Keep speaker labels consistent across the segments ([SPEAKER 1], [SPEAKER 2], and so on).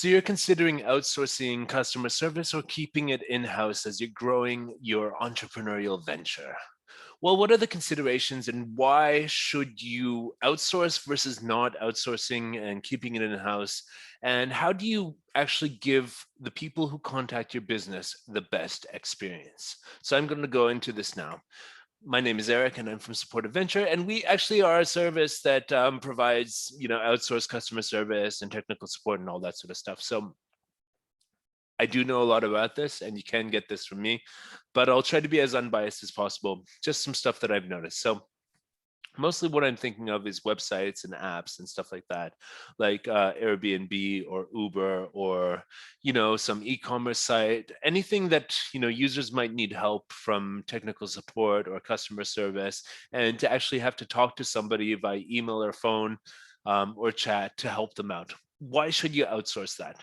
[SPEAKER 1] So you're considering outsourcing customer service or keeping it in-house as you're growing your entrepreneurial venture. Well, what are the considerations and why should you outsource versus not outsourcing and keeping it in-house? And how do you actually give the people who contact your business the best experience? So I'm going to go into this now. My name is Eric, and I'm from Support Adventure, and we actually are a service that provides, outsourced customer service and technical support and all that sort of stuff. So I do know a lot about this, and you can get this from me, but I'll try to be as unbiased as possible. Just some stuff that I've noticed. So mostly what I'm thinking of is websites and apps and stuff like that, like Airbnb or Uber or, some e-commerce site, anything that, users might need help from technical support or customer service, and to actually have to talk to somebody via email or phone or chat to help them out. Why should you outsource that?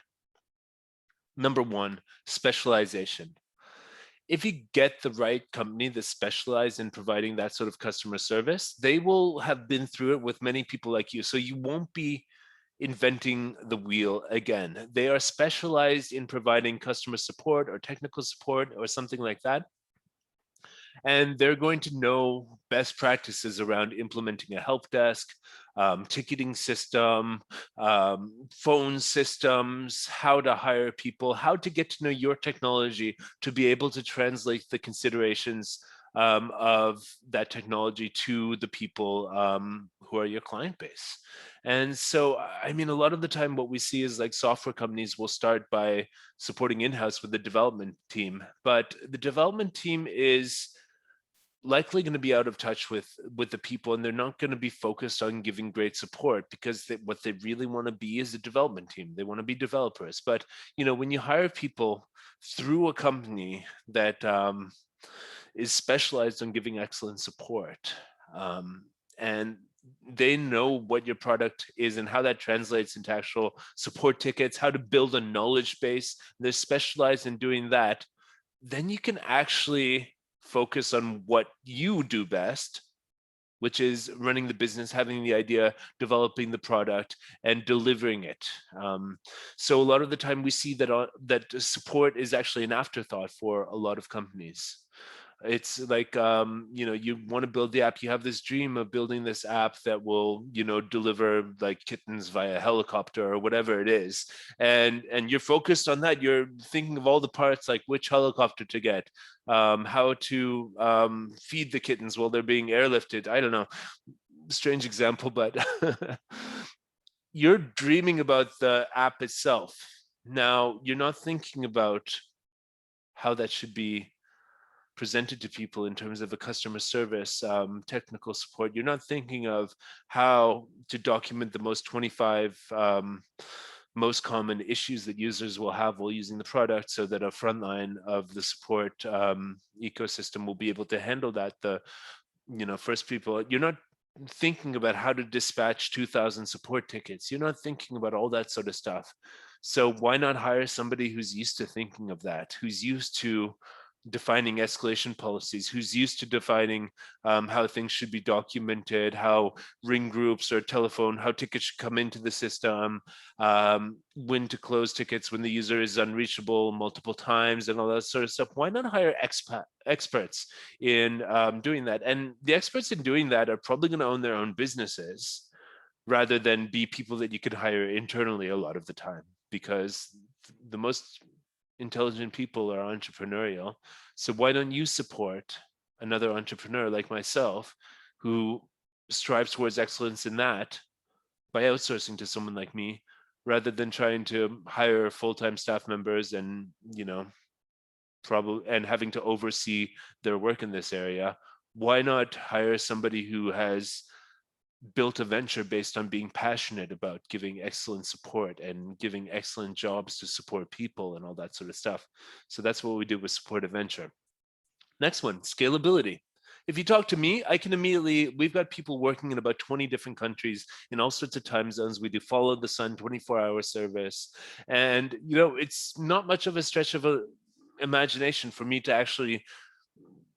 [SPEAKER 1] Number one, specialization. If you get the right company that specialize in providing that sort of customer service, they will have been through it with many people like you. So you won't be inventing the wheel again. They are specialized in providing customer support or technical support or something like that. And they're going to know best practices around implementing a help desk, ticketing system, phone systems, how to hire people, how to get to know your technology to be able to translate the considerations of that technology to the people who are your client base. And so, I mean, a lot of the time what we see is like software companies will start by supporting in-house with the development team, but the development team is likely going to be out of touch with the people, and they're not going to be focused on giving great support because what they really want to be is a development team. They want to be developers. But when you hire people through a company that is specialized on giving excellent support, and they know what your product is and how that translates into actual support tickets, how to build a knowledge base, they're specialized in doing that, then you can actually focus on what you do best, which is running the business, having the idea, developing the product, and delivering it. So a lot of the time we see that support is actually an afterthought for a lot of companies. It's like, you want to build the app, you have this dream of building this app that will, deliver like kittens via helicopter or whatever it is. And you're focused on that. You're thinking of all the parts, like which helicopter to get, how to feed the kittens while they're being airlifted. I don't know, strange example, but you're dreaming about the app itself. Now, you're not thinking about how that should be presented to people in terms of a customer service, technical support. You're not thinking of how to document the most 25 most common issues that users will have while using the product, so that a frontline of the support ecosystem will be able to handle that. First people, you're not thinking about how to dispatch 2,000 support tickets. You're not thinking about all that sort of stuff. So why not hire somebody who's used to thinking of that, who's used to defining escalation policies, who's used to defining how things should be documented, how ring groups or telephone, how tickets should come into the system, when to close tickets when the user is unreachable multiple times and all that sort of stuff. Why not hire experts in doing that? And the experts in doing that are probably going to own their own businesses rather than be people that you could hire internally a lot of the time, because the most intelligent people are entrepreneurial. So why don't you support another entrepreneur like myself who strives towards excellence in that by outsourcing to someone like me, rather than trying to hire full-time staff members and probably and having to oversee their work in this area? Why not hire somebody who has built a venture based on being passionate about giving excellent support and giving excellent jobs to support people and all that sort of stuff? So that's what we do with Support Adventure. Next one, scalability. If you talk to me, we've got people working in about 20 different countries in all sorts of time zones. We do follow the sun 24-hour service. And, it's not much of a stretch of a imagination for me to actually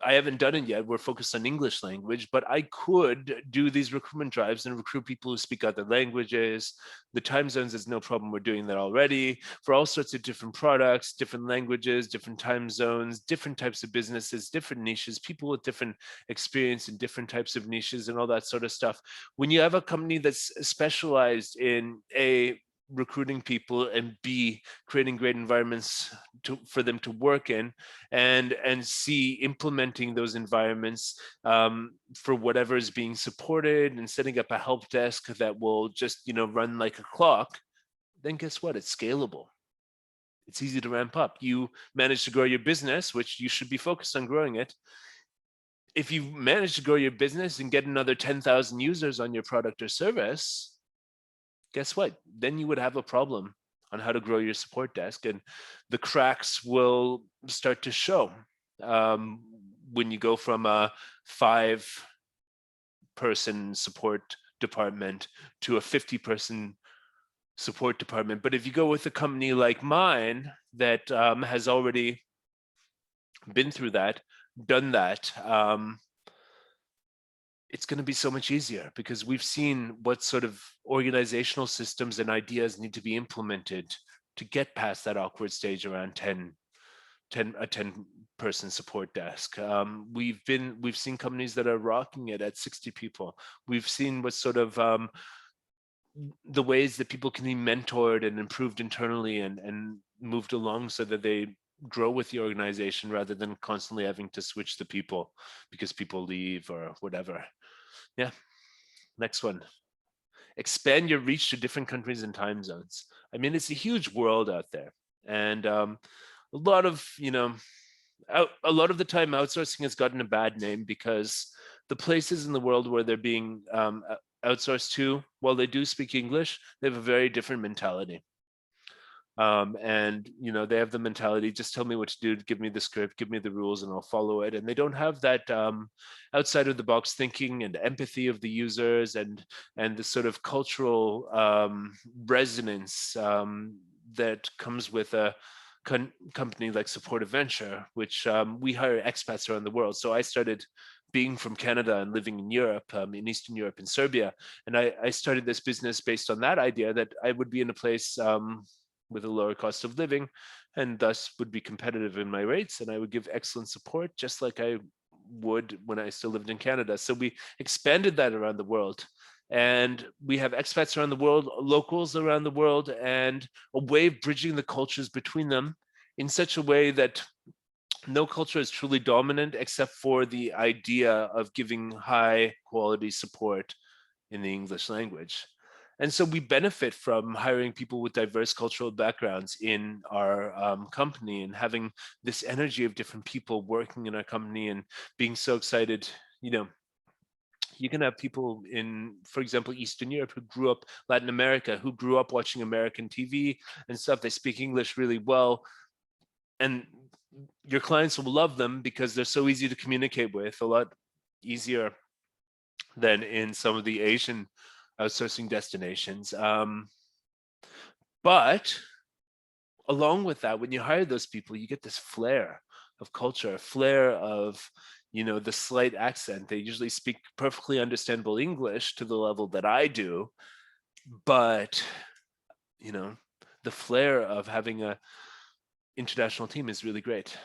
[SPEAKER 1] I haven't done it yet. We're focused on English language, but I could do these recruitment drives and recruit people who speak other languages. The time zones is no problem. We're doing that already for all sorts of different products, different languages, different time zones, different types of businesses, different niches, people with different experience in different types of niches and all that sort of stuff. When you have a company that's specialized in A, recruiting people, and B, creating great environments for them to work in, and C, implementing those environments for whatever is being supported and setting up a help desk that will just run like a clock, then guess what? It's scalable. It's easy to ramp up. You manage to grow your business, which you should be focused on growing it. If you manage to grow your business and get another 10,000 users on your product or service, guess what? Then you would have a problem on how to grow your support desk, and the cracks will start to show when you go from a 5-person support department to a 50-person support department. But if you go with a company like mine that has already been through that, done that, it's going to be so much easier because we've seen what sort of organizational systems and ideas need to be implemented to get past that awkward stage around 10-person support desk. We've seen companies that are rocking it at 60 people. We've seen what sort of the ways that people can be mentored and improved internally and moved along so that they grow with the organization rather than constantly having to switch the people because people leave or whatever. Yeah. Next one. Expand your reach to different countries and time zones. I mean, it's a huge world out there. And a lot of the time outsourcing has gotten a bad name because the places in the world where they're being outsourced to, while they do speak English, they have a very different mentality. And they have the mentality, just tell me what to do, give me the script, give me the rules, and I'll follow it. And they don't have that outside of the box thinking and empathy of the users and the sort of cultural resonance that comes with a company like Support Adventure, which we hire expats around the world. So I started being from Canada and living in Europe, in Eastern Europe, in Serbia. And I started this business based on that idea that I would be in a place with a lower cost of living and thus would be competitive in my rates. And I would give excellent support just like I would when I still lived in Canada. So we expanded that around the world. And we have expats around the world, locals around the world, and a way of bridging the cultures between them in such a way that no culture is truly dominant except for the idea of giving high quality support in the English language. And so we benefit from hiring people with diverse cultural backgrounds in our company and having this energy of different people working in our company and being so excited. You can have people in, for example, Eastern Europe who grew up, Latin America, who grew up watching American TV and stuff. They speak English really well. And your clients will love them because they're so easy to communicate with, a lot easier than in some of the Asian outsourcing destinations. But along with that, when you hire those people, you get this flair of culture, a flair of the slight accent. They usually speak perfectly understandable English to the level that I do, but the flair of having a international team is really great.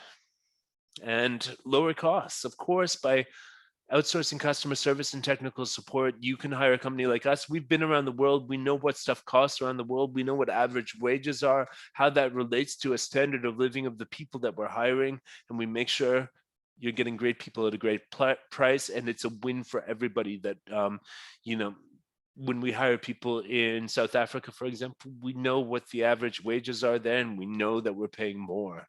[SPEAKER 1] And lower costs, of course, by outsourcing customer service and technical support, you can hire a company like us. We've been around the world. We know what stuff costs around the world. We know what average wages are, how that relates to a standard of living of the people that we're hiring. And we make sure you're getting great people at a great price. And it's a win for everybody that, when we hire people in South Africa, for example, we know what the average wages are there, and we know that we're paying more.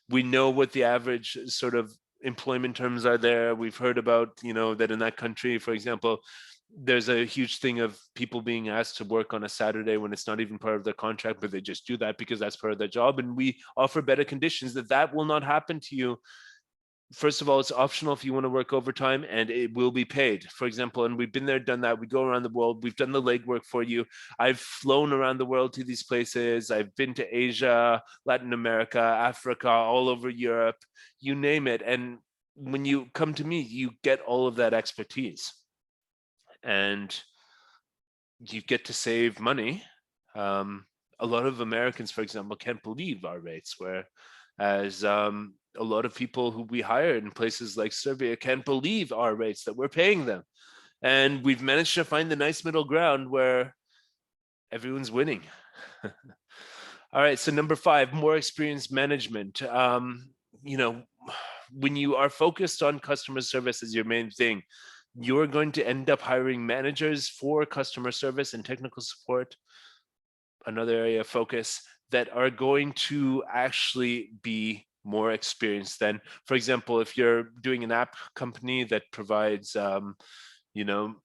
[SPEAKER 1] We know what the average sort of employment terms are there. We've heard about, that in that country, for example, there's a huge thing of people being asked to work on a Saturday when it's not even part of their contract, but they just do that because that's part of their job. And we offer better conditions that will not happen to you. First of all, it's optional if you want to work overtime, and it will be paid. For example, and we've been there, done that. We go around the world. We've done the legwork for you. I've flown around the world to these places. I've been to Asia, Latin America, Africa, all over Europe, you name it. And when you come to me, you get all of that expertise, and you get to save money. A lot of Americans, for example, can't believe our rates, whereas a lot of people who we hire in places like Serbia can't believe our rates that we're paying them. And we've managed to find the nice middle ground where everyone's winning. All right, so number 5, more experience management. You know, when you are focused on customer service as your main thing, you're going to end up hiring managers for customer service and technical support, another area of focus, that are going to actually be more experienced than, for example, if you're doing an app company that provides, you know,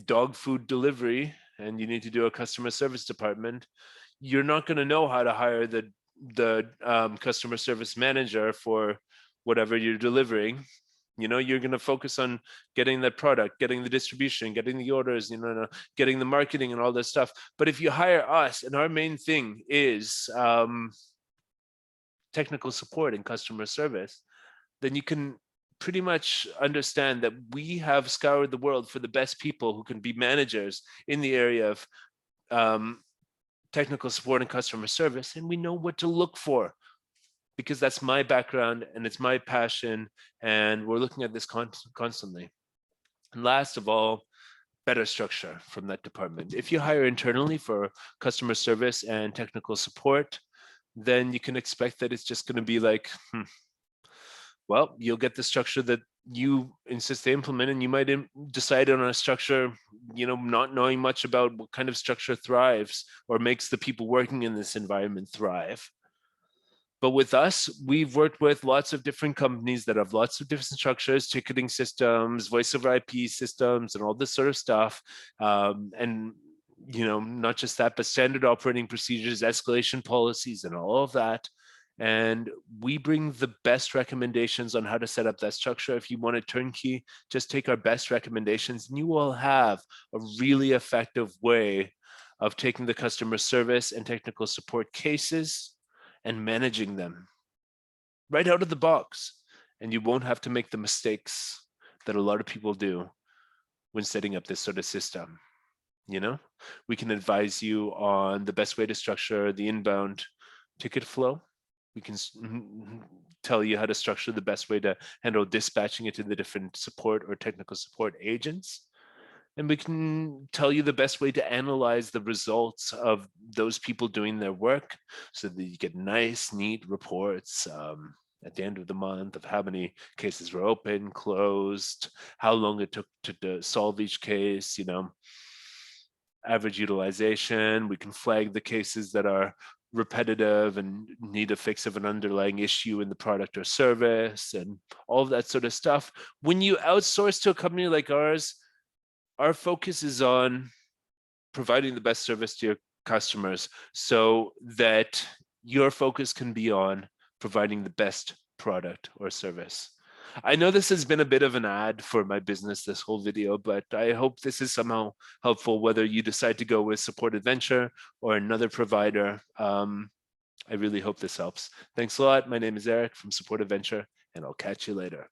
[SPEAKER 1] dog food delivery, and you need to do a customer service department, you're not going to know how to hire the customer service manager for whatever you're delivering. You know, you're going to focus on getting the product, getting the distribution, getting the orders, getting the marketing and all this stuff. But if you hire us and our main thing is technical support and customer service, then you can pretty much understand that we have scoured the world for the best people who can be managers in the area of technical support and customer service, and we know what to look for, because that's my background and it's my passion, and we're looking at this constantly. And last of all, better structure from that department. If you hire internally for customer service and technical support, then you can expect that it's just going to be like, well, you'll get the structure that you insist they implement, and you might decide on a structure, not knowing much about what kind of structure thrives or makes the people working in this environment thrive. But with us, we've worked with lots of different companies that have lots of different structures, ticketing systems, voice over IP systems, and all this sort of stuff. And not just that, but standard operating procedures, escalation policies, and all of that. And we bring the best recommendations on how to set up that structure. If you want a turnkey, just take our best recommendations, and you will have a really effective way of taking the customer service and technical support cases and managing them right out of the box. And you won't have to make the mistakes that a lot of people do when setting up this sort of system. We can advise you on the best way to structure the inbound ticket flow. We can tell you how to structure the best way to handle dispatching it to the different support or technical support agents. And we can tell you the best way to analyze the results of those people doing their work, so that you get nice, neat reports at the end of the month of how many cases were open, closed, how long it took to solve each case, average utilization. We can flag the cases that are repetitive and need a fix of an underlying issue in the product or service, and all of that sort of stuff. When you outsource to a company like ours, our focus is on providing the best service to your customers, so that your focus can be on providing the best product or service. I know this has been a bit of an ad for my business, this whole video, but I hope this is somehow helpful, whether you decide to go with Support Adventure or another provider. I really hope this helps. Thanks a lot. My name is Eric from Support Adventure, and I'll catch you later.